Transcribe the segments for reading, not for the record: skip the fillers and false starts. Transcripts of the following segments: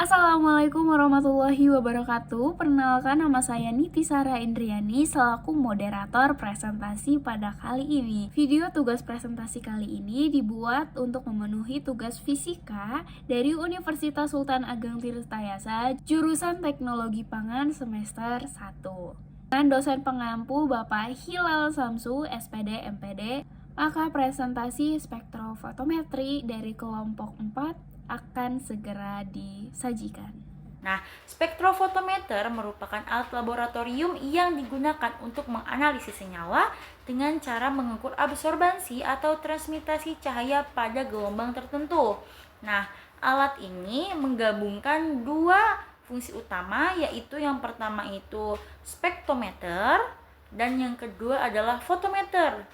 Assalamualaikum warahmatullahi wabarakatuh. Perkenalkan, nama saya Niti Sara Indriani selaku moderator presentasi pada kali ini. Video tugas presentasi kali ini dibuat untuk memenuhi tugas fisika dari Universitas Sultan Ageng Tirtayasa jurusan Teknologi Pangan semester 1. Dengan dosen pengampu Bapak Hilal Samsu, SPD MPD, maka presentasi spektrofotometri dari kelompok 4 akan segera disajikan. Nah, spektrofotometer merupakan alat laboratorium yang digunakan untuk menganalisis senyawa dengan cara mengukur absorbansi atau transmitasi cahaya pada gelombang tertentu. Nah, alat ini menggabungkan dua fungsi utama, yaitu yang pertama itu spektrometer dan yang kedua adalah fotometer.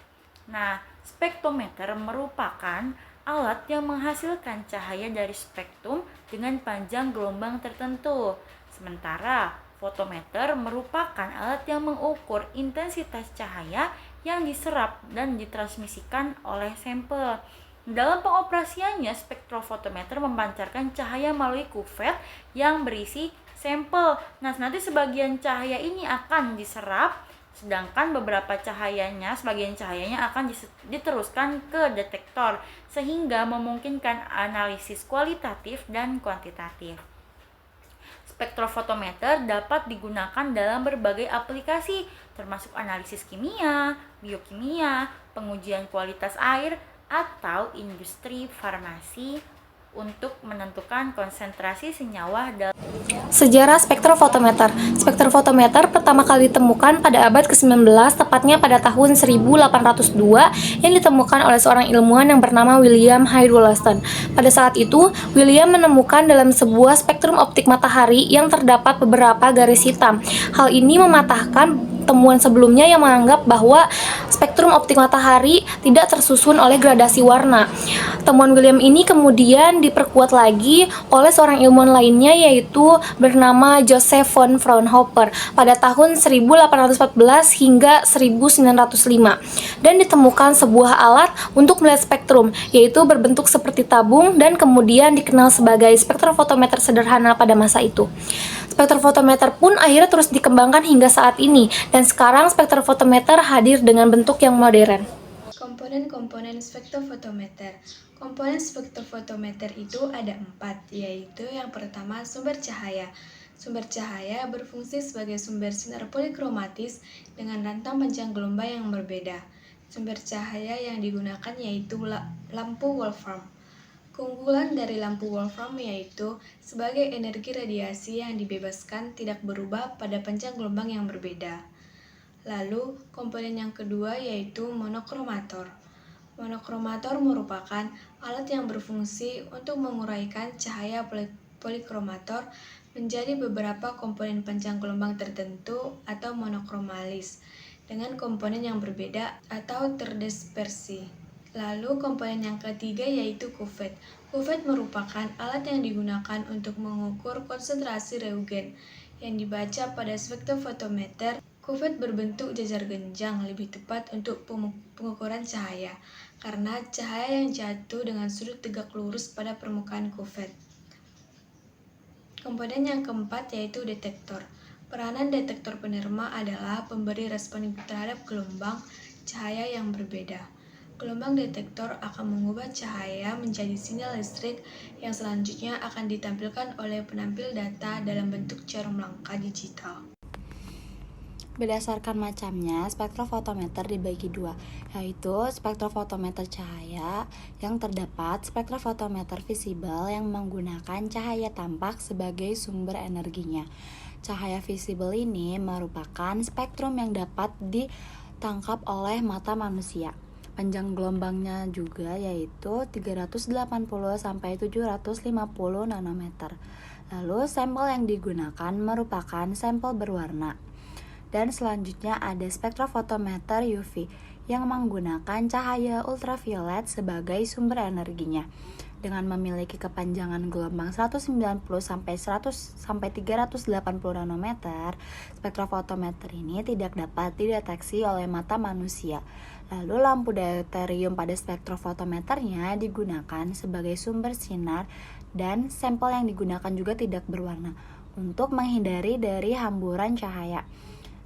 Nah, spektrometer merupakan alat yang menghasilkan cahaya dari spektrum dengan panjang gelombang tertentu. Sementara fotometer merupakan alat yang mengukur intensitas cahaya yang diserap dan ditransmisikan oleh sampel. Dalam pengoperasiannya, spektrofotometer memancarkan cahaya melalui kuvet yang berisi sampel. Nah, nanti sebagian cahaya ini akan diserap, sedangkan sebagian cahayanya akan diteruskan ke detektor sehingga memungkinkan analisis kualitatif dan kuantitatif. Spektrofotometer dapat digunakan dalam berbagai aplikasi termasuk analisis kimia, biokimia, pengujian kualitas air, atau industri farmasi untuk menentukan konsentrasi senyawa dalam. Sejarah spektrofotometer. Spektrofotometer pertama kali ditemukan pada abad ke-19, tepatnya pada tahun 1802, yang ditemukan oleh seorang ilmuwan yang bernama William Hyde Wollaston. Pada saat itu, William menemukan dalam sebuah spektrum optik matahari yang terdapat beberapa garis hitam. Hal ini mematahkan temuan sebelumnya yang menganggap bahwa spektrum optik matahari tidak tersusun oleh gradasi warna. Temuan William ini kemudian diperkuat lagi oleh seorang ilmuwan lainnya, yaitu bernama Joseph von Fraunhofer pada tahun 1814 hingga 1905, dan ditemukan sebuah alat untuk melihat spektrum, yaitu berbentuk seperti tabung dan kemudian dikenal sebagai spektrofotometer sederhana pada masa itu. Spektrofotometer pun akhirnya terus dikembangkan hingga saat ini, dan sekarang spektrofotometer hadir dengan bentuk yang modern. Komponen-komponen spektrofotometer. Komponen spektrofotometer itu ada 4, yaitu yang pertama sumber cahaya. Sumber cahaya berfungsi sebagai sumber sinar polikromatis dengan rentang panjang gelombang yang berbeda. Sumber cahaya yang digunakan yaitu lampu Wolfram. Keunggulan dari lampu Wolfram yaitu sebagai energi radiasi yang dibebaskan tidak berubah pada panjang gelombang yang berbeda. Lalu, komponen yang kedua yaitu monokromator. Monokromator merupakan alat yang berfungsi untuk menguraikan cahaya polikromator menjadi beberapa komponen panjang gelombang tertentu atau monokromalis dengan komponen yang berbeda atau terdispersi. Lalu komponen yang ketiga yaitu kuvet. Kuvet merupakan alat yang digunakan untuk mengukur konsentrasi reagen yang dibaca pada spektrofotometer. Kuvet berbentuk jajar genjang, lebih tepat untuk pengukuran cahaya, karena cahaya yang jatuh dengan sudut tegak lurus pada permukaan kuvet. Komponen yang keempat yaitu detektor. Peranan detektor penerima adalah pemberi respon terhadap gelombang cahaya yang berbeda. Gelombang detektor akan mengubah cahaya menjadi sinyal listrik yang selanjutnya akan ditampilkan oleh penampil data dalam bentuk jarum langkah digital. Berdasarkan macamnya, spektrofotometer dibagi dua, yaitu spektrofotometer cahaya yang terdapat spektrofotometer visible yang menggunakan cahaya tampak sebagai sumber energinya. Cahaya visible ini merupakan spektrum yang dapat ditangkap oleh mata manusia. Panjang gelombangnya juga yaitu 380 sampai 750 nanometer. Lalu sampel yang digunakan merupakan sampel berwarna. Dan selanjutnya ada spektrofotometer UV yang menggunakan cahaya ultraviolet sebagai sumber energinya. Dengan memiliki kepanjangan gelombang 190 sampai 100 sampai 380 nanometer, spektrofotometer ini tidak dapat dideteksi oleh mata manusia. Lalu lampu deuterium pada spektrofotometernya digunakan sebagai sumber sinar dan sampel yang digunakan juga tidak berwarna untuk menghindari dari hamburan cahaya.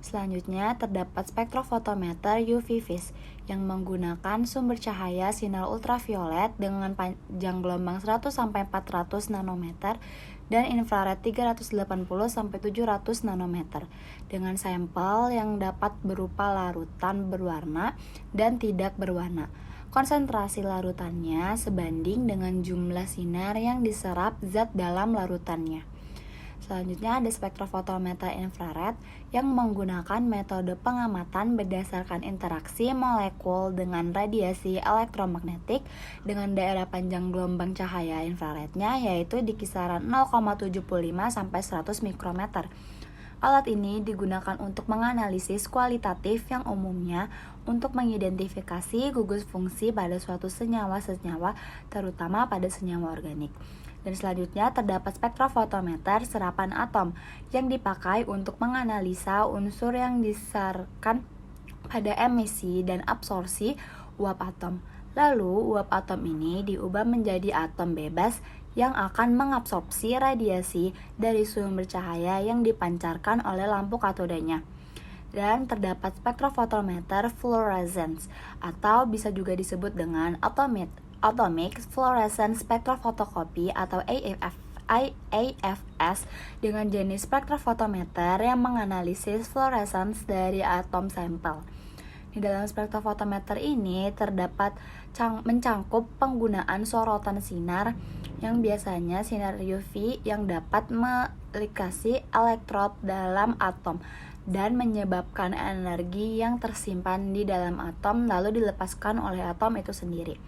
Selanjutnya terdapat spektrofotometer UV vis yang menggunakan sumber cahaya sinar ultraviolet dengan panjang gelombang 100-400 nanometer dan infrared 380-700 nanometer dengan sampel yang dapat berupa larutan berwarna dan tidak berwarna. Konsentrasi larutannya sebanding dengan jumlah sinar yang diserap zat dalam larutannya. Selanjutnya ada spektrofotometer infrared yang menggunakan metode pengamatan berdasarkan interaksi molekul dengan radiasi elektromagnetik dengan daerah panjang gelombang cahaya infrarednya yaitu di kisaran 0,75 sampai 100 mikrometer. Alat ini digunakan untuk menganalisis kualitatif yang umumnya untuk mengidentifikasi gugus fungsi pada suatu senyawa-senyawa terutama pada senyawa organik. Dan selanjutnya terdapat spektrofotometer serapan atom yang dipakai untuk menganalisa unsur yang disarkan pada emisi dan absorpsi uap atom. Lalu uap atom ini diubah menjadi atom bebas yang akan mengabsorpsi radiasi dari sumber cahaya yang dipancarkan oleh lampu katodanya. Dan terdapat spektrofotometer fluorescence atau bisa juga disebut dengan Atomic Fluorescence Spectrophotocopi atau AFS dengan jenis spektrofotometer yang menganalisis fluorescence dari atom sampel. Di dalam spektrofotometer ini terdapat mencangkup penggunaan sorotan sinar yang biasanya sinar UV yang dapat melikasi elektrod dalam atom dan menyebabkan energi yang tersimpan di dalam atom lalu dilepaskan oleh atom itu sendiri.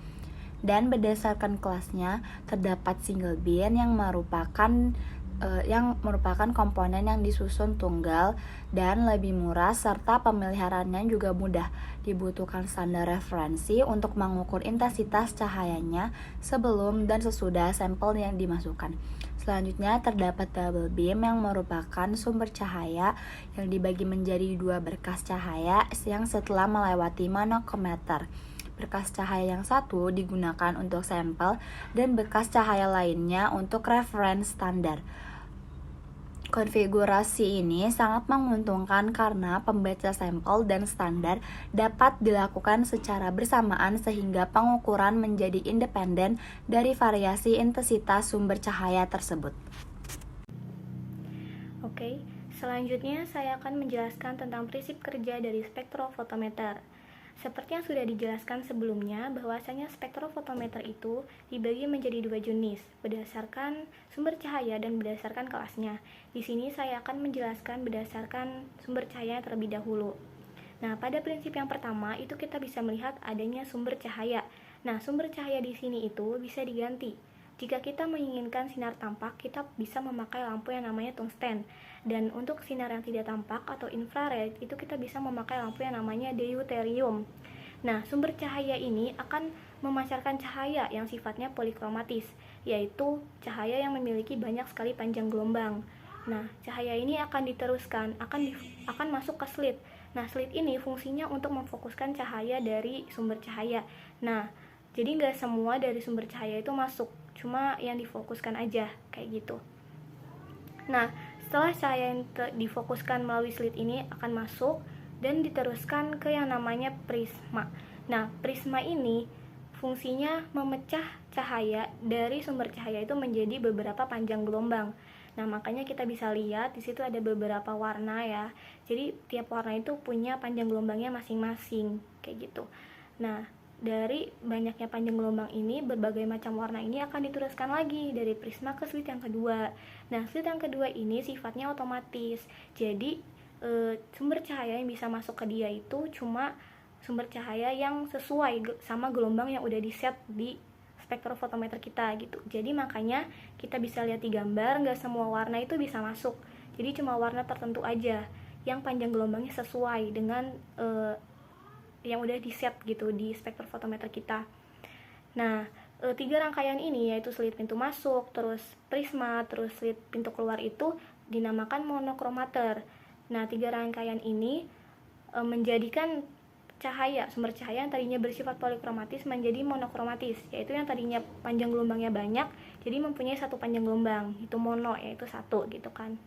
Dan berdasarkan kelasnya terdapat single beam yang merupakan komponen yang disusun tunggal dan lebih murah serta pemeliharaannya juga mudah. Dibutuhkan standar referensi untuk mengukur intensitas cahayanya sebelum dan sesudah sampel yang dimasukkan. Selanjutnya terdapat double beam yang merupakan sumber cahaya yang dibagi menjadi dua berkas cahaya yang setelah melewati manometer. Berkas cahaya yang satu digunakan untuk sampel dan berkas cahaya lainnya untuk reference standar. Konfigurasi ini sangat menguntungkan karena pembaca sampel dan standar dapat dilakukan secara bersamaan sehingga pengukuran menjadi independen dari variasi intensitas sumber cahaya tersebut. Oke, selanjutnya saya akan menjelaskan tentang prinsip kerja dari spektrofotometer. Seperti yang sudah dijelaskan sebelumnya, bahwasanya spektrofotometer itu dibagi menjadi dua jenis, berdasarkan sumber cahaya dan berdasarkan kelasnya. Di sini saya akan menjelaskan berdasarkan sumber cahaya terlebih dahulu. Nah, pada prinsip yang pertama itu kita bisa melihat adanya sumber cahaya. Nah, sumber cahaya di sini itu bisa diganti. Jika kita menginginkan sinar tampak, kita bisa memakai lampu yang namanya tungsten. Dan untuk sinar yang tidak tampak atau infrared, itu kita bisa memakai lampu yang namanya deuterium. Nah, sumber cahaya ini akan memancarkan cahaya yang sifatnya polikromatis, yaitu cahaya yang memiliki banyak sekali panjang gelombang. Nah, cahaya ini akan diteruskan, akan masuk ke slit. Nah, slit ini fungsinya untuk memfokuskan cahaya dari sumber cahaya. Nah, jadi nggak semua dari sumber cahaya itu masuk, cuma yang difokuskan aja, kayak gitu. Nah, setelah cahaya yang difokuskan melalui slit ini akan masuk dan diteruskan ke yang namanya prisma. Nah, prisma ini fungsinya memecah cahaya dari sumber cahaya itu menjadi beberapa panjang gelombang. Nah, makanya kita bisa lihat di situ ada beberapa warna ya. Jadi tiap warna itu punya panjang gelombangnya masing-masing, kayak gitu. Nah, dari banyaknya panjang gelombang ini, berbagai macam warna ini akan diteruskan lagi dari prisma ke slit yang kedua. Nah, slit yang kedua ini sifatnya otomatis. Jadi, sumber cahaya yang bisa masuk ke dia itu cuma sumber cahaya yang sesuai sama gelombang yang udah di-set di spektrofotometer kita gitu. Jadi makanya kita bisa lihat di gambar, nggak semua warna itu bisa masuk. Jadi cuma warna tertentu aja yang panjang gelombangnya sesuai dengan yang udah di-set gitu di spektrofotometer kita. Nah, 3 rangkaian ini yaitu slit pintu masuk, terus prisma, terus slit pintu keluar itu dinamakan monokromater. Nah, 3 rangkaian ini menjadikan sumber cahaya yang tadinya bersifat polikromatis menjadi monokromatis, yaitu yang tadinya panjang gelombangnya banyak jadi mempunyai satu panjang gelombang, itu mono, yaitu satu gitu kan.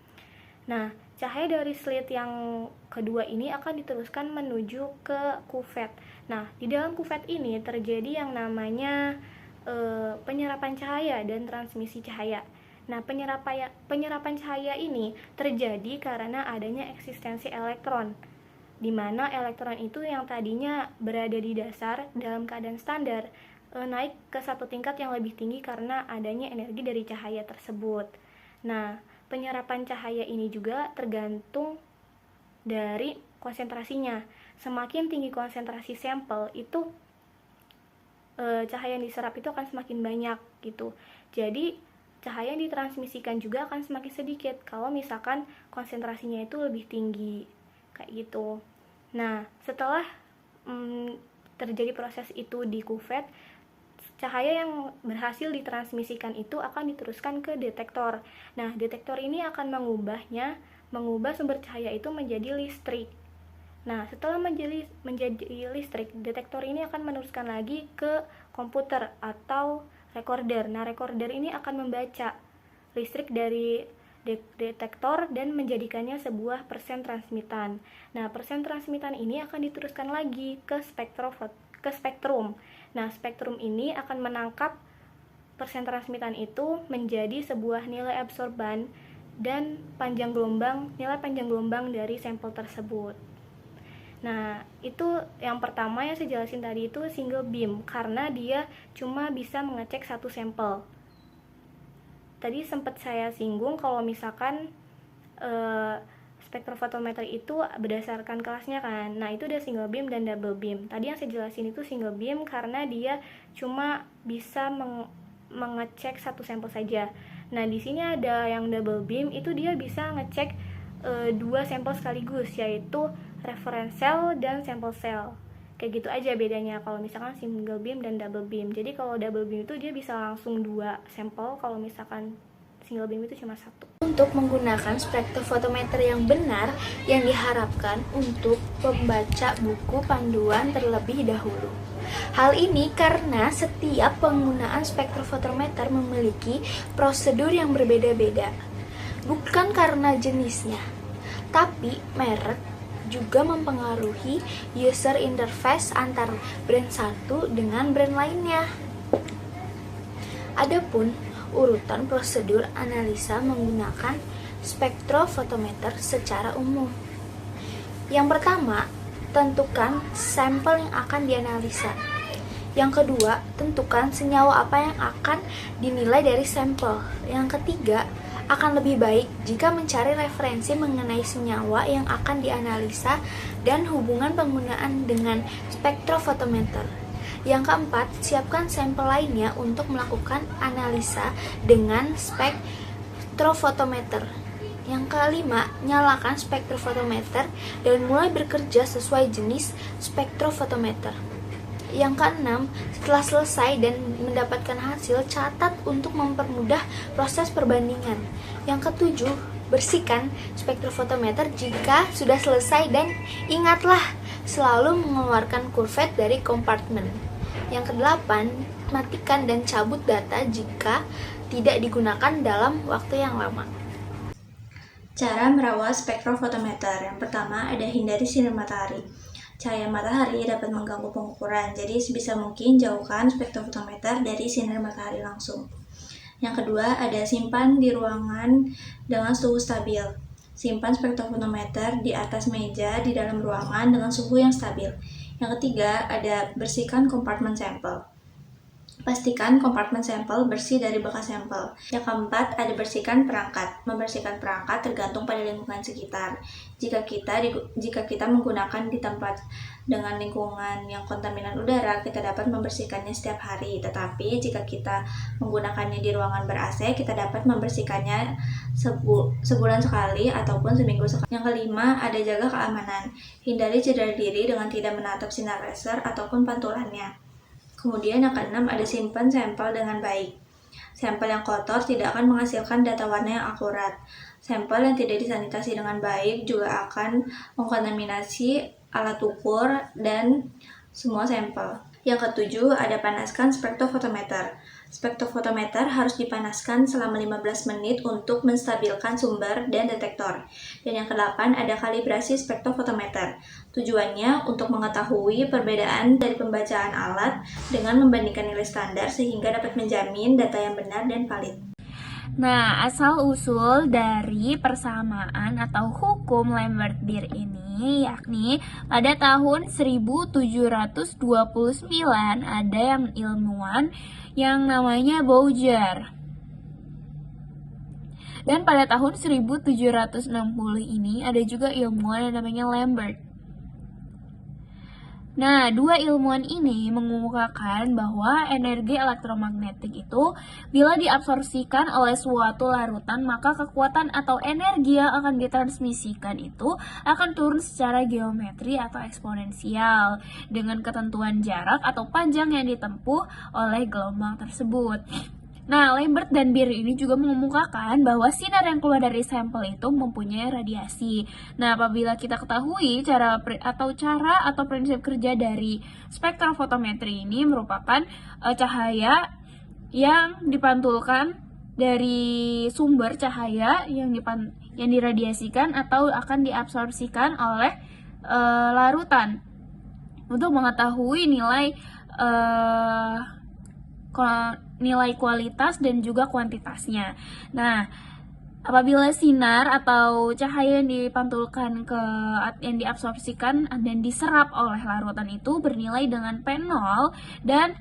Nah, cahaya dari slit yang kedua ini akan diteruskan menuju ke kuvet. Nah, di dalam kuvet ini terjadi yang namanya penyerapan cahaya dan transmisi cahaya. Nah, penyerapan cahaya ini terjadi karena adanya eksistensi elektron, di mana elektron itu yang tadinya berada di dasar dalam keadaan standar naik ke satu tingkat yang lebih tinggi karena adanya energi dari cahaya tersebut. Nah, penyerapan cahaya ini juga tergantung dari konsentrasinya. Semakin tinggi konsentrasi sampel itu cahaya yang diserap itu akan semakin banyak gitu. Jadi cahaya yang ditransmisikan juga akan semakin sedikit kalau misalkan konsentrasinya itu lebih tinggi kayak gitu. Nah, setelah terjadi proses itu di kuvet, cahaya yang berhasil ditransmisikan itu akan diteruskan ke detektor. Nah, detektor ini akan mengubah sumber cahaya itu menjadi listrik. Nah, setelah menjadi listrik, detektor ini akan meneruskan lagi ke komputer atau recorder. Nah, recorder ini akan membaca listrik dari detektor dan menjadikannya sebuah persen transmitan. Nah, persen transmitan ini akan diteruskan lagi ke spektrum. Nah, spektrum ini akan menangkap persen transmitan itu menjadi sebuah nilai absorban dan nilai panjang gelombang dari sampel tersebut. Nah, itu yang pertama yang saya jelasin tadi itu single beam, karena dia cuma bisa mengecek satu sampel. Tadi sempat saya singgung kalau misalkan spektrofotometer itu berdasarkan kelasnya kan. Nah, itu ada single beam dan double beam. Tadi yang saya jelasin itu single beam karena dia cuma bisa mengecek satu sampel saja. Nah, di sini ada yang double beam, itu dia bisa ngecek dua sampel sekaligus, yaitu reference cell dan sampel cell. Kayak gitu aja bedanya kalau misalkan single beam dan double beam. Jadi kalau double beam itu dia bisa langsung dua sampel, kalau misalkan single beam itu cuma satu. Untuk menggunakan spektrofotometer yang benar, yang diharapkan untuk membaca buku panduan terlebih dahulu. Hal ini karena setiap penggunaan spektrofotometer memiliki prosedur yang berbeda-beda. Bukan karena jenisnya, tapi merek juga mempengaruhi user interface antar brand satu dengan brand lainnya. Adapun urutan prosedur analisa menggunakan spektrofotometer secara umum. Yang pertama, tentukan sampel yang akan dianalisa. Yang kedua, tentukan senyawa apa yang akan dinilai dari sampel. Yang ketiga, akan lebih baik jika mencari referensi mengenai senyawa yang akan dianalisa dan hubungan penggunaan dengan spektrofotometer. Yang keempat, siapkan sampel lainnya untuk melakukan analisa dengan spektrofotometer. Yang kelima, nyalakan spektrofotometer dan mulai bekerja sesuai jenis spektrofotometer. Yang keenam, setelah selesai dan mendapatkan hasil, catat untuk mempermudah proses perbandingan. Yang ketujuh, bersihkan spektrofotometer jika sudah selesai dan ingatlah selalu mengeluarkan kuvet dari kompartemen. Yang kedelapan, matikan dan cabut data jika tidak digunakan dalam waktu yang lama. Cara merawat spektrofotometer. Yang pertama, ada hindari sinar matahari. Cahaya matahari dapat mengganggu pengukuran, jadi sebisa mungkin jauhkan spektrofotometer dari sinar matahari langsung. Yang kedua, ada simpan di ruangan dengan suhu stabil. Simpan spektrofotometer di atas meja di dalam ruangan dengan suhu yang stabil. Yang ketiga, ada bersihkan kompartemen sampel. Pastikan kompartemen sampel bersih dari bekas sampel. Yang keempat, ada bersihkan perangkat. Membersihkan perangkat tergantung pada lingkungan sekitar. Jika kita menggunakan di tempat dengan lingkungan yang kontaminan udara, kita dapat membersihkannya setiap hari. Tetapi jika kita menggunakannya di ruangan ber-AC, kita dapat membersihkannya sebulan sekali ataupun seminggu sekali. Yang kelima, ada jaga keamanan. Hindari cedera diri dengan tidak menatap sinar laser ataupun pantulannya. Kemudian yang keenam, ada simpan sampel dengan baik. Sampel yang kotor tidak akan menghasilkan data warna yang akurat. Sampel yang tidak disanitasi dengan baik juga akan mengkontaminasi alat ukur dan semua sampel. Yang ketujuh, ada panaskan spektrofotometer. Spektrofotometer harus dipanaskan selama 15 menit untuk menstabilkan sumber dan detektor. Dan yang kedelapan, ada kalibrasi spektrofotometer. Tujuannya untuk mengetahui perbedaan dari pembacaan alat dengan membandingkan nilai standar sehingga dapat menjamin data yang benar dan valid. Nah, asal-usul dari persamaan atau hukum Lambert-Beer ini yakni pada tahun 1729 ada yang ilmuwan yang namanya Bouguer. Dan pada tahun 1760 ini ada juga ilmuwan yang namanya Lambert. Nah, dua ilmuwan ini mengemukakan bahwa energi elektromagnetik itu bila diabsorpsikan oleh suatu larutan, maka kekuatan atau energi yang akan ditransmisikan itu akan turun secara geometri atau eksponensial dengan ketentuan jarak atau panjang yang ditempuh oleh gelombang tersebut. Nah, Lambert dan Beer ini juga mengemukakan bahwa sinar yang keluar dari sampel itu mempunyai radiasi. Nah, apabila kita ketahui cara atau prinsip kerja dari spektrofotometri ini merupakan cahaya yang dipantulkan dari sumber cahaya yang diradiasikan atau akan diabsorpsikan oleh larutan. Untuk mengetahui nilai kualitas dan juga kuantitasnya. Nah, apabila sinar atau cahaya yang yang diabsorpsikan dan diserap oleh larutan itu bernilai dengan P0 dan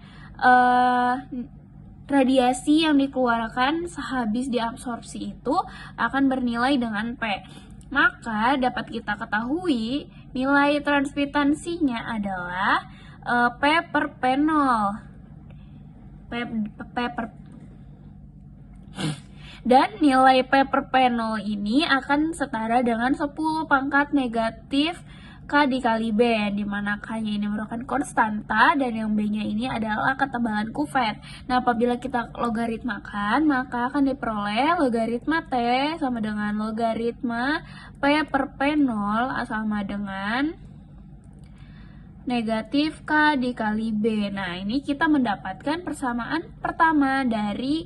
radiasi yang dikeluarkan sehabis diabsorpsi itu akan bernilai dengan P. Maka dapat kita ketahui nilai transmitansinya adalah P per P0. Dan nilai P per P0 ini akan setara dengan 10 pangkat negatif K dikali B, di mana K-nya ini merupakan konstanta dan yang B-nya ini adalah ketebalan kuvert. Nah, apabila kita logaritmakan, maka akan diperoleh logaritma T sama dengan logaritma P per P0 sama dengan negatif K dikali B. Nah, ini kita mendapatkan persamaan pertama dari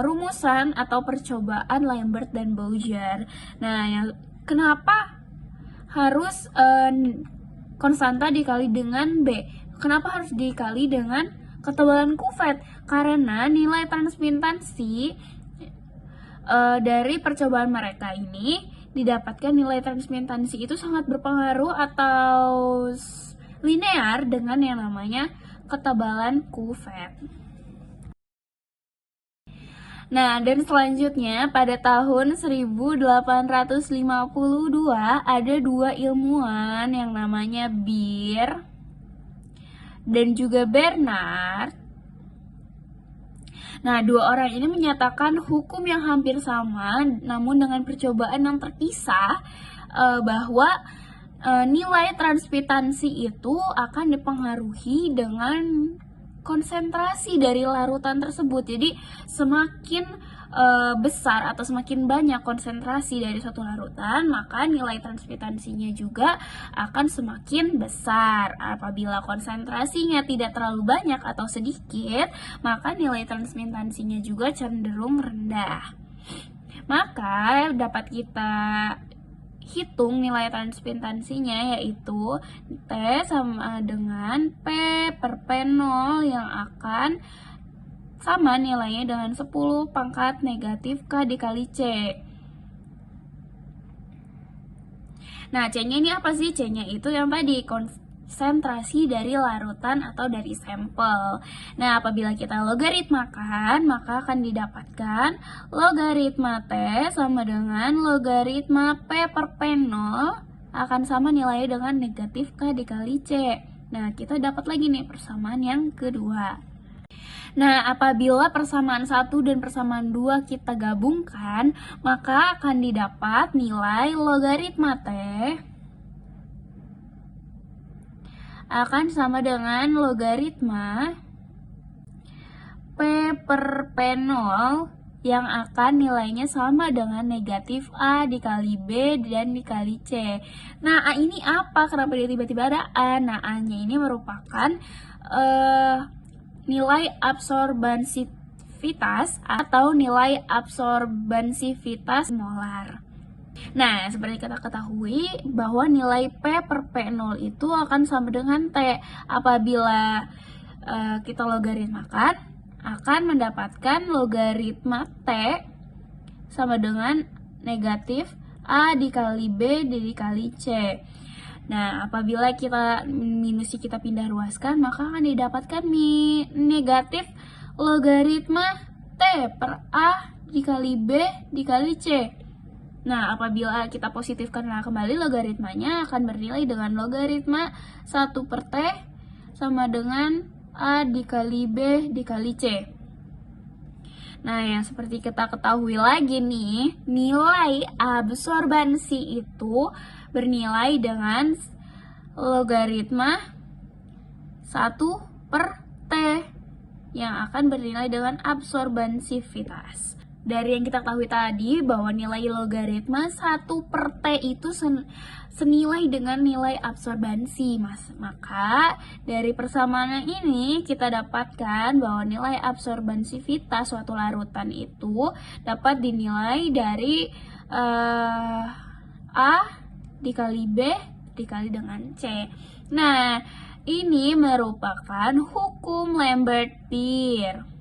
rumusan atau percobaan Lambert dan Bouguer. Nah, kenapa harus konstanta dikali dengan B? Kenapa harus dikali dengan ketebalan kuvert? Karena nilai transmitansi dari percobaan mereka ini didapatkan nilai transmitansi itu sangat berpengaruh atau linear dengan yang namanya ketebalan kuvert. Nah, dan selanjutnya pada tahun 1852 ada dua ilmuwan yang namanya Beer dan juga Bernard. Nah, dua orang ini menyatakan hukum yang hampir sama, namun dengan percobaan yang terpisah, bahwa nilai transmitansi itu akan dipengaruhi dengan konsentrasi dari larutan tersebut. Jadi, semakin besar atau semakin banyak konsentrasi dari suatu larutan, maka nilai transmitansinya juga akan semakin besar. Apabila konsentrasinya tidak terlalu banyak atau sedikit, maka nilai transmitansinya juga cenderung rendah. Maka dapat kita hitung nilai transmitansinya, yaitu T sama dengan P per P0 yang akan sama nilainya dengan 10 pangkat negatif K dikali C. Nah, C-nya ini apa sih? C-nya itu yang tadi, konsentrasi dari larutan atau dari sampel. Nah, apabila kita logaritmakan, maka akan didapatkan logaritma T sama dengan logaritma P per P0 akan sama nilainya dengan negatif K dikali C. Nah, kita dapat lagi nih persamaan yang kedua. Nah, apabila persamaan 1 dan persamaan 2 kita gabungkan, maka akan didapat nilai logaritma T akan sama dengan logaritma P per P0 yang akan nilainya sama dengan negatif A dikali B dan dikali C. Nah, A ini apa? Kenapa dia tiba-tiba ada A? Nah, A-nya ini merupakan nilai absorbansivitas atau nilai absorbansivitas molar. Nah, seperti kita ketahui bahwa nilai P per P0 itu akan sama dengan T. Apabila kita logaritmakan, akan mendapatkan logaritma T sama dengan negatif A dikali B dikali C. Nah, apabila minusnya kita pindah ruaskan, maka akan didapatkan negatif logaritma T per A dikali B dikali C. Nah, apabila kita positifkan kembali, logaritmanya akan bernilai dengan logaritma 1 per T sama dengan A dikali B dikali C. Nah, yang seperti kita ketahui lagi nih, nilai absorbansi itu bernilai dengan logaritma 1 per T yang akan bernilai dengan absorbansivitas. Dari yang kita ketahui tadi bahwa nilai logaritma 1 per T itu senilai dengan nilai absorbansi, maka dari persamaan ini kita dapatkan bahwa nilai absorbansivitas suatu larutan itu dapat dinilai dari A dikali B dikali dengan C. Nah, ini merupakan hukum Lambert-Beer.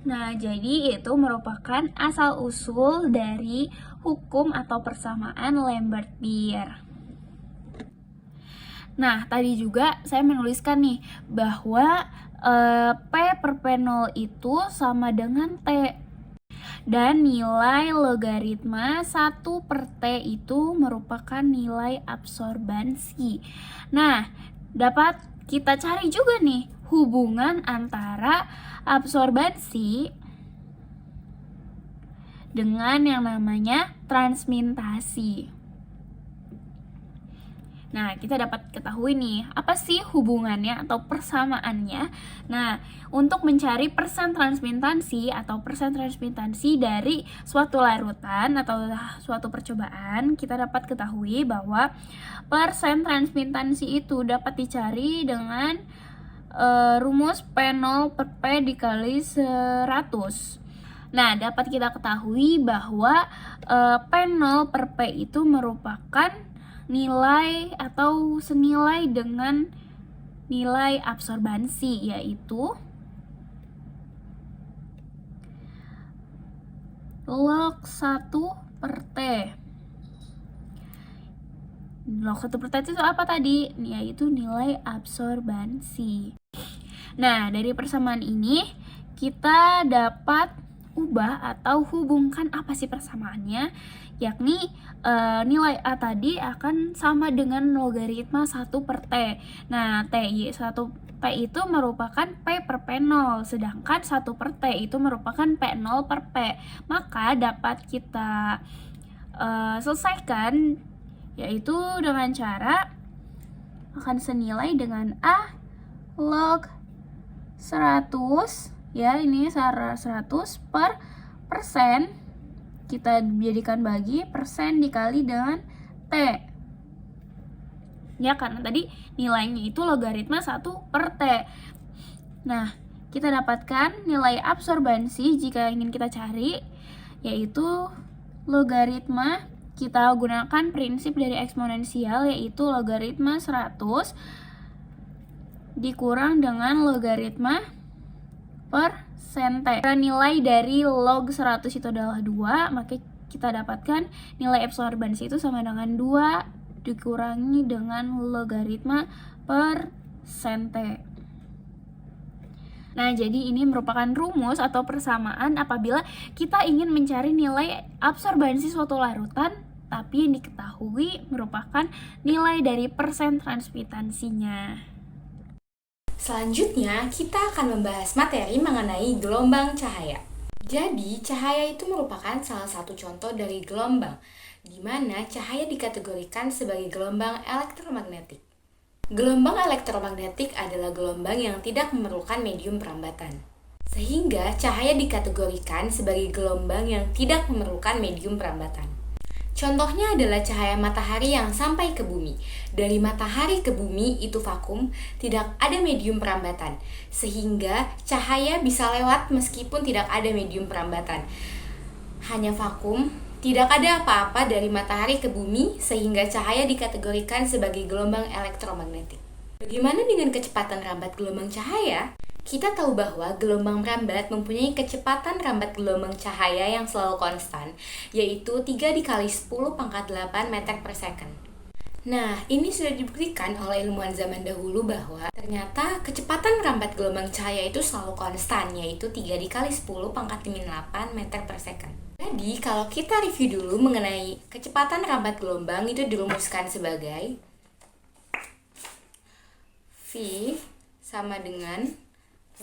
Nah, jadi itu merupakan asal-usul dari hukum atau persamaan Lambert-Beer. Nah, tadi juga saya menuliskan nih bahwa P per P0 itu sama dengan T. Dan nilai logaritma 1 per T itu merupakan nilai absorbansi. Nah, dapat kita cari juga nih hubungan antara absorbansi dengan yang namanya transmutasi. Nah, kita dapat ketahui nih, apa sih hubungannya atau persamaannya? Nah, untuk mencari persen transmutasi atau persen transmutasi dari suatu larutan atau suatu percobaan, kita dapat ketahui bahwa persen transmutasi itu dapat dicari dengan rumus P0 per P dikali 100. Nah, dapat kita ketahui bahwa P0 per P itu merupakan nilai atau senilai dengan nilai absorbansi, yaitu log 1 per T. Log 1 per T itu apa tadi? Yaitu nilai absorbansi. Nah, dari persamaan ini kita dapat ubah atau hubungkan apa sih persamaannya, yakni nilai A tadi akan sama dengan logaritma 1 per T. Nah, T1 P itu merupakan P per P0, sedangkan 1 per T itu merupakan P0 per P. Maka dapat kita selesaikan, yaitu dengan cara akan senilai dengan A log 100, ya, ini 100 per persen, kita jadikan bagi persen dikali dengan T, ya, karena tadi nilainya itu logaritma 1 per T. Nah, kita dapatkan nilai absorbansi jika ingin kita cari, yaitu logaritma, kita gunakan prinsip dari eksponensial, yaitu logaritma 100 dikurang dengan logaritma persen T. Nilai dari log 100 itu adalah 2, maka kita dapatkan nilai absorbansi itu sama dengan 2 dikurangi dengan logaritma persen T. Nah, jadi ini merupakan rumus atau persamaan apabila kita ingin mencari nilai absorbansi suatu larutan, tapi yang diketahui merupakan nilai dari persen transmitansinya. Selanjutnya, kita akan membahas materi mengenai gelombang cahaya. Jadi, cahaya itu merupakan salah satu contoh dari gelombang, di mana cahaya dikategorikan sebagai gelombang elektromagnetik. Gelombang elektromagnetik adalah gelombang yang tidak memerlukan medium perambatan. Sehingga cahaya dikategorikan sebagai gelombang yang tidak memerlukan medium perambatan. Contohnya adalah cahaya matahari yang sampai ke bumi. Dari matahari ke bumi itu vakum, tidak ada medium perambatan. Sehingga cahaya bisa lewat meskipun tidak ada medium perambatan. Hanya vakum, tidak ada apa-apa dari matahari ke bumi sehingga cahaya dikategorikan sebagai gelombang elektromagnetik. Bagaimana dengan kecepatan rambat gelombang cahaya? Kita tahu bahwa gelombang merambat mempunyai kecepatan rambat gelombang cahaya yang selalu konstan, yaitu 3 dikali 10⁸ meter per second. Nah, ini sudah dibuktikan oleh ilmuwan zaman dahulu bahwa ternyata kecepatan rambat gelombang cahaya itu selalu konstan, yaitu 3 dikali 10⁸ meter per second. Jadi, kalau kita review dulu mengenai kecepatan rambat gelombang itu dirumuskan sebagai V sama dengan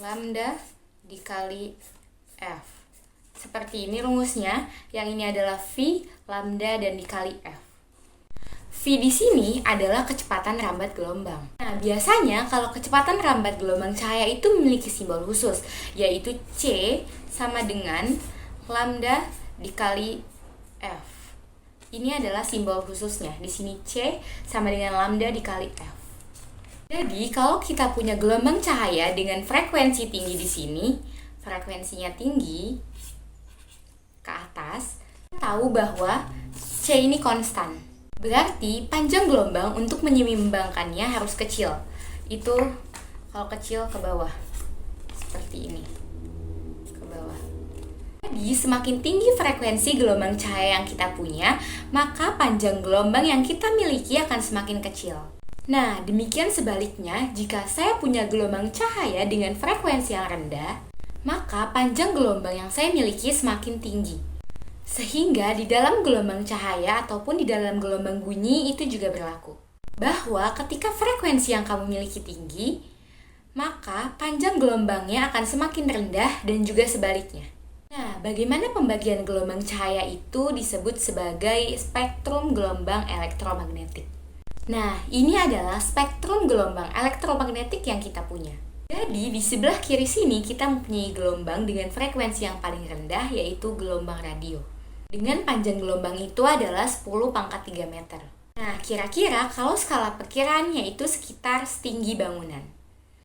lambda dikali F. Seperti ini rumusnya, yang ini adalah V, lambda, dan dikali F. V di sini adalah kecepatan rambat gelombang. Nah, biasanya kalau kecepatan rambat gelombang cahaya itu memiliki simbol khusus, yaitu C sama dengan lambda dikali F. Ini adalah simbol khususnya. Di sini C sama dengan lambda dikali F. Jadi, kalau kita punya gelombang cahaya dengan frekuensi tinggi di sini, frekuensinya tinggi ke atas, kita tahu bahwa C ini konstan. Berarti panjang gelombang untuk menyeimbangkannya harus kecil. Itu kalau kecil ke bawah. Seperti ini. Ke bawah. Jadi, semakin tinggi frekuensi gelombang cahaya yang kita punya, maka panjang gelombang yang kita miliki akan semakin kecil. Nah, demikian sebaliknya, jika saya punya gelombang cahaya dengan frekuensi yang rendah, maka panjang gelombang yang saya miliki semakin tinggi. Sehingga di dalam gelombang cahaya ataupun di dalam gelombang bunyi itu juga berlaku. Bahwa ketika frekuensi yang kamu miliki tinggi, maka panjang gelombangnya akan semakin rendah dan juga sebaliknya. Nah, bagaimana pembagian gelombang cahaya itu disebut sebagai spektrum gelombang elektromagnetik. Nah, ini adalah spektrum gelombang elektromagnetik yang kita punya. Jadi, di sebelah kiri sini kita mempunyai gelombang dengan frekuensi yang paling rendah, yaitu gelombang radio. Dengan panjang gelombang itu adalah 10⁻³ meter. Nah, kira-kira kalau skala perkiraannya itu sekitar setinggi bangunan.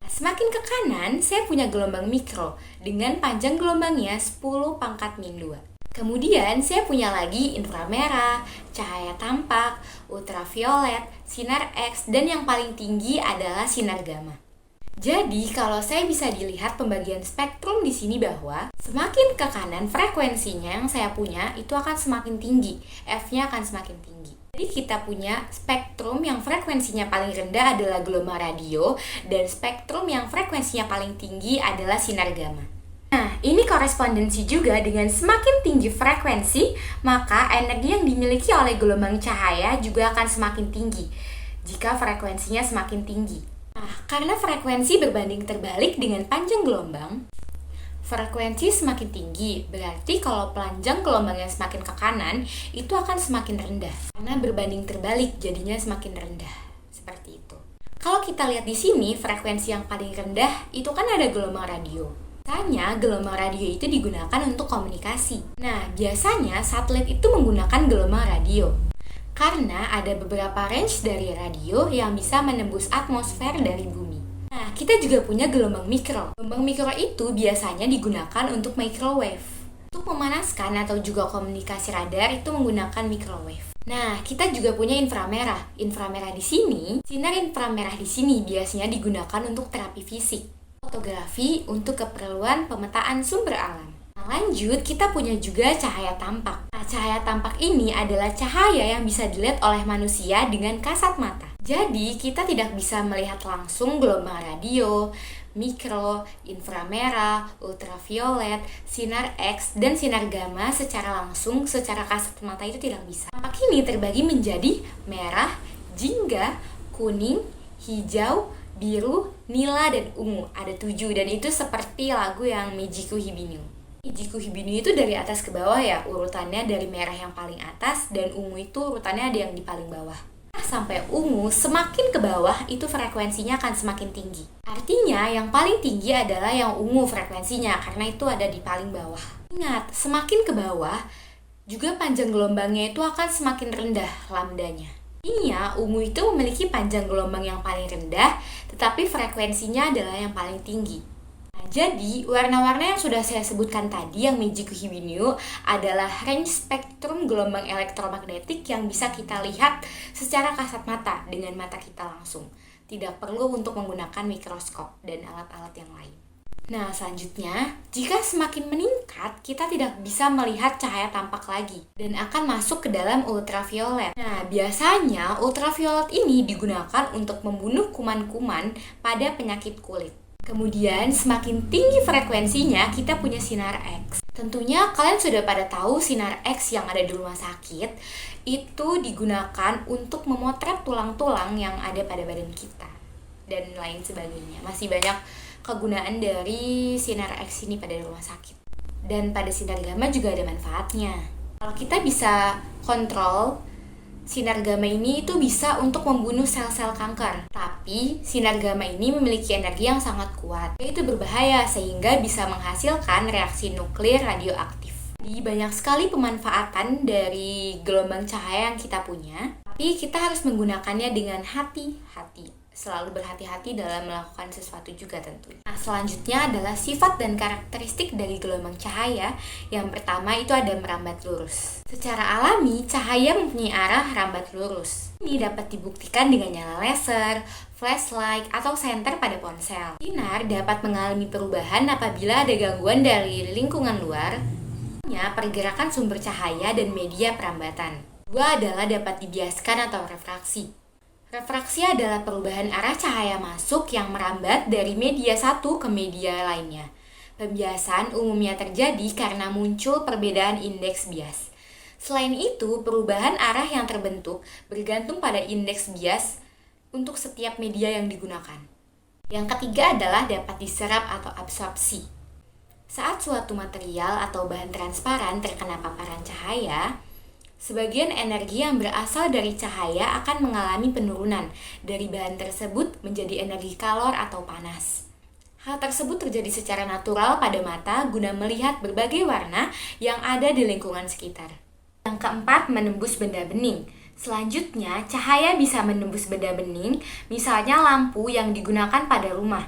Nah, semakin ke kanan, saya punya gelombang mikro dengan panjang gelombangnya 10⁻². Kemudian saya punya lagi inframerah, cahaya tampak, ultraviolet, sinar X, dan yang paling tinggi adalah sinar gamma. Jadi kalau saya bisa dilihat pembagian spektrum di sini bahwa semakin ke kanan frekuensinya yang saya punya itu akan semakin tinggi, F-nya akan semakin tinggi. Jadi kita punya spektrum yang frekuensinya paling rendah adalah gelombang radio dan spektrum yang frekuensinya paling tinggi adalah sinar gamma. Nah, ini korespondensi juga dengan semakin tinggi frekuensi, maka energi yang dimiliki oleh gelombang cahaya juga akan semakin tinggi jika frekuensinya semakin tinggi. Nah, karena frekuensi berbanding terbalik dengan panjang gelombang, frekuensi semakin tinggi, berarti kalau panjang gelombangnya semakin ke kanan, itu akan semakin rendah. Karena berbanding terbalik, jadinya semakin rendah. Seperti itu. Kalau kita lihat di sini, frekuensi yang paling rendah itu kan ada gelombang radio. Biasanya gelombang radio itu digunakan untuk komunikasi. Nah, biasanya satelit itu menggunakan gelombang radio. Karena ada beberapa range dari radio yang bisa menembus atmosfer dari bumi. Nah, kita juga punya gelombang mikro. Gelombang mikro itu biasanya digunakan untuk microwave. Untuk memanaskan atau juga komunikasi radar itu menggunakan microwave. Nah, kita juga punya inframerah. Inframerah di sini, sinar inframerah di sini biasanya digunakan untuk terapi fisik. Fotografi untuk keperluan pemetaan sumber alam. Nah, lanjut, kita punya juga cahaya tampak. Nah, cahaya tampak ini adalah cahaya yang bisa dilihat oleh manusia dengan kasat mata. Jadi, kita tidak bisa melihat langsung gelombang radio, mikro, inframerah, ultraviolet, sinar X, dan sinar gamma secara langsung, secara kasat mata itu tidak bisa. Tampak ini terbagi menjadi merah, jingga, kuning, hijau, biru, nila, dan ungu. Ada 7 dan itu seperti lagu yang Mijiku Hibinu. Mijiku Hibinu itu dari atas ke bawah ya, urutannya dari merah yang paling atas dan ungu itu urutannya ada yang di paling bawah. Nah, sampai ungu, semakin ke bawah itu frekuensinya akan semakin tinggi. Artinya yang paling tinggi adalah yang ungu frekuensinya, karena itu ada di paling bawah. Ingat, semakin ke bawah, juga panjang gelombangnya itu akan semakin rendah lambdanya. Artinya, ungu itu memiliki panjang gelombang yang paling rendah, tetapi frekuensinya adalah yang paling tinggi. Jadi, warna-warna yang sudah saya sebutkan tadi yang Meiji Kuhibinyu adalah range spektrum gelombang elektromagnetik yang bisa kita lihat secara kasat mata dengan mata kita langsung. Tidak perlu untuk menggunakan mikroskop dan alat-alat yang lain. Nah, selanjutnya, jika semakin meningkat, kita tidak bisa melihat cahaya tampak lagi dan akan masuk ke dalam ultraviolet. Nah, biasanya ultraviolet ini digunakan untuk membunuh kuman-kuman pada penyakit kulit. Kemudian semakin tinggi frekuensinya kita punya sinar X. Tentunya kalian sudah pada tahu sinar X yang ada di rumah sakit itu digunakan untuk memotret tulang-tulang yang ada pada badan kita dan lain sebagainya. Masih banyak kegunaan dari sinar X ini pada rumah sakit. Dan pada sinar gamma juga ada manfaatnya. Kalau kita bisa kontrol sinar gamma ini itu bisa untuk membunuh sel-sel kanker. Tapi sinar gamma ini memiliki energi yang sangat kuat. Itu berbahaya sehingga bisa menghasilkan reaksi nuklir radioaktif. Jadi banyak sekali pemanfaatan dari gelombang cahaya yang kita punya. Tapi kita harus menggunakannya dengan hati-hati. Selalu berhati-hati dalam melakukan sesuatu juga tentunya. Nah, selanjutnya adalah sifat dan karakteristik dari gelombang cahaya. Yang pertama itu ada merambat lurus. Secara alami, cahaya mempunyai arah rambat lurus. Ini dapat dibuktikan dengan nyala laser, flashlight, atau senter pada ponsel. Sinar dapat mengalami perubahan apabila ada gangguan dari lingkungan luar, pergerakan sumber cahaya dan media perambatan. Dua adalah dapat dibiaskan atau refraksi. Refraksi adalah perubahan arah cahaya masuk yang merambat dari media satu ke media lainnya. Pembiasan umumnya terjadi karena muncul perbedaan indeks bias. Selain itu, perubahan arah yang terbentuk bergantung pada indeks bias untuk setiap media yang digunakan. Yang ketiga adalah dapat diserap atau absorpsi. Saat suatu material atau bahan transparan terkena paparan cahaya, sebagian energi yang berasal dari cahaya akan mengalami penurunan dari bahan tersebut menjadi energi kalor atau panas. Hal tersebut terjadi secara natural pada mata guna melihat berbagai warna yang ada di lingkungan sekitar. Yang keempat, menembus benda bening. Selanjutnya, cahaya bisa menembus benda bening, misalnya lampu yang digunakan pada rumah.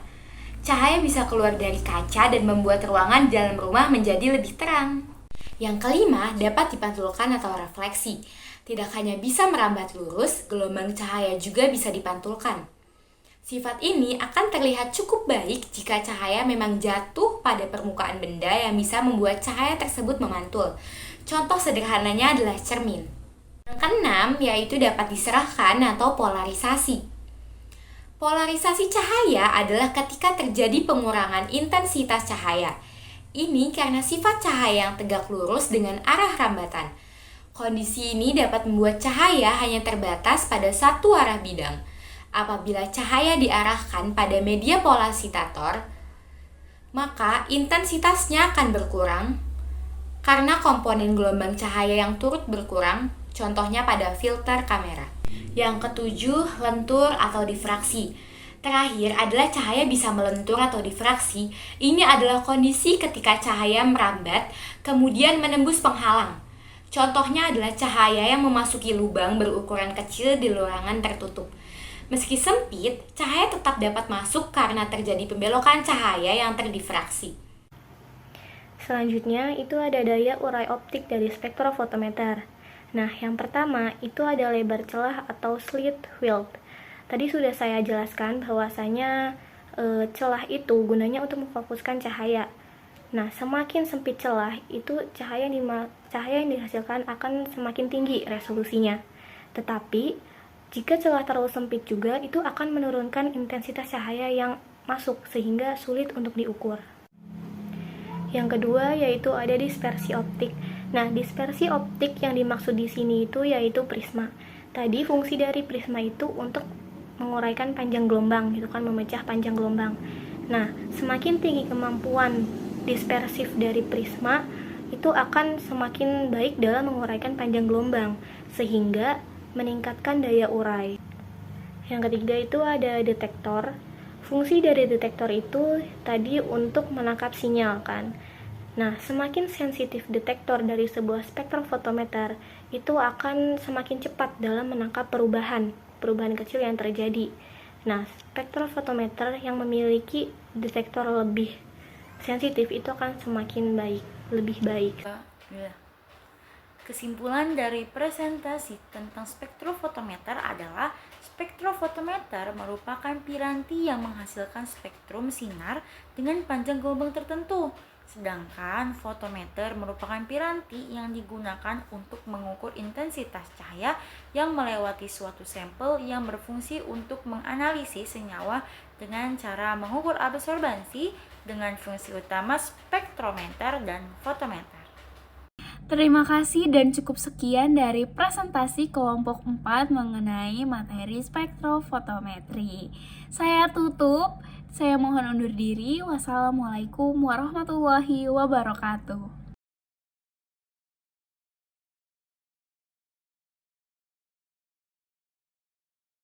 Cahaya bisa keluar dari kaca dan membuat ruangan di dalam rumah menjadi lebih terang. Yang kelima, dapat dipantulkan atau refleksi. Tidak hanya bisa merambat lurus, gelombang cahaya juga bisa dipantulkan. Sifat ini akan terlihat cukup baik jika cahaya memang jatuh pada permukaan benda yang bisa membuat cahaya tersebut memantul. Contoh sederhananya adalah cermin. Yang keenam, yaitu dapat diserahkan atau polarisasi. Polarisasi cahaya adalah ketika terjadi pengurangan intensitas cahaya. Ini karena sifat cahaya yang tegak lurus dengan arah rambatan. Kondisi ini dapat membuat cahaya hanya terbatas pada satu arah bidang. Apabila cahaya diarahkan pada media polarisitator, maka intensitasnya akan berkurang karena komponen gelombang cahaya yang turut berkurang, contohnya pada filter kamera. Yang ketujuh, lentur atau difraksi. Terakhir adalah cahaya bisa melentur atau difraksi. Ini adalah kondisi ketika cahaya merambat, kemudian menembus penghalang. Contohnya adalah cahaya yang memasuki lubang berukuran kecil di ruangan tertutup. Meski sempit, cahaya tetap dapat masuk karena terjadi pembelokan cahaya yang terdifraksi. Selanjutnya, itu ada daya urai optik dari spektrofotometer. Nah, yang pertama, itu ada lebar celah atau slit field. Tadi sudah saya jelaskan bahwasanya celah itu gunanya untuk memfokuskan cahaya. Nah, semakin sempit celah, itu cahaya yang dihasilkan akan semakin tinggi resolusinya. Tetapi, jika celah terlalu sempit juga, itu akan menurunkan intensitas cahaya yang masuk sehingga sulit untuk diukur. Yang kedua yaitu ada dispersi optik. Nah, dispersi optik yang dimaksud di sini itu yaitu prisma. Tadi fungsi dari prisma itu untuk menguraikan panjang gelombang, gitu kan, memecah panjang gelombang. Nah, semakin tinggi kemampuan dispersif dari prisma, itu akan semakin baik dalam menguraikan panjang gelombang, sehingga meningkatkan daya urai. Yang ketiga itu ada detektor. Fungsi dari detektor itu tadi untuk menangkap sinyal kan. Nah, semakin sensitif detektor dari sebuah spektrofotometer, itu akan semakin cepat dalam menangkap perubahan kecil yang terjadi. Nah, spektrofotometer yang memiliki detektor lebih sensitif itu akan semakin lebih baik. Kesimpulan dari presentasi tentang spektrofotometer adalah spektrofotometer merupakan piranti yang menghasilkan spektrum sinar dengan panjang gelombang tertentu. Sedangkan fotometer merupakan piranti yang digunakan untuk mengukur intensitas cahaya yang melewati suatu sampel yang berfungsi untuk menganalisis senyawa dengan cara mengukur absorbansi dengan fungsi utama spektrometer dan fotometer. Terima kasih dan cukup sekian dari presentasi kelompok 4 mengenai materi spektrofotometri. Saya tutup, saya mohon undur diri. Wassalamualaikum warahmatullahi wabarakatuh.